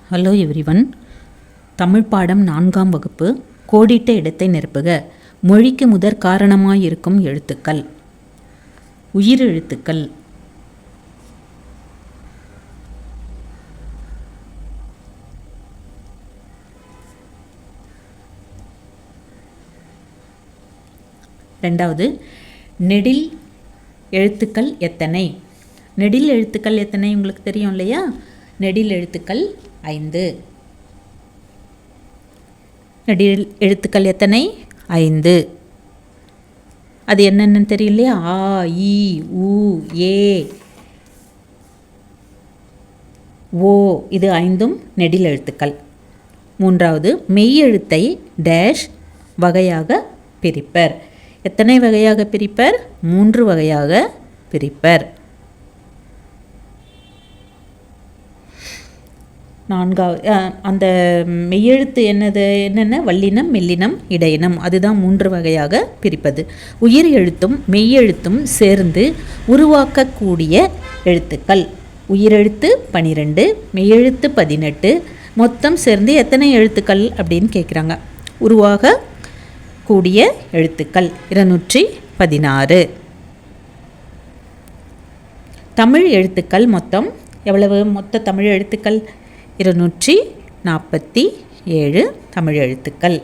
Hello everyone. Tamil பாடம் 4ஆம் வகுப்பு. கோடிட்ட இடத்தை நிரப்புக. மொழிக்கு முதற் காரணமாயிருக்கும் எழுத்துக்கள். உயிரெழுத்துக்கள். ரெண்டாவது, நெடில் எழுத்துக்கள் எத்தனை? நெடில் எழுத்துக்கள் எத்தனை உங்களுக்கு தெரியும் இல்லையா? நெடில் எழுத்துக்கள் 5. நெடில் எழுத்துக்கள் எத்தனை? 5. அது என்னென்னு தெரியலையா? ஆ, இ, உ, ஏ, ஓ, இது 5ம் நெடில் எழுத்துக்கள். மூன்றாவது, மெய் எழுத்தை டேஷ் வகையாக பிரிப்பர். எத்தனை வகையாக பிரிப்பர்? 3 வகையாக பிரிப்பர். அந்த மெய்யெழுத்து என்னென்ன? வல்லினம், மெல்லினம், இடையினம். அதுதான் 3 வகையாக பிரிப்பது. உயிர் எழுத்தும் மெய்யெழுத்தும் சேர்ந்து உருவாக்கக்கூடிய எழுத்துக்கள். உயிரெழுத்து 12, மெய்யெழுத்து 18. மொத்தம் சேர்ந்து எத்தனை எழுத்துக்கள் அப்படின்னு கேட்குறாங்க. உருவாகக்கூடிய எழுத்துக்கள் 216. தமிழ் எழுத்துக்கள் மொத்தம் எவ்வளவு? மொத்த தமிழ் எழுத்துக்கள் 247 தமிழ் எழுத்துக்கள்.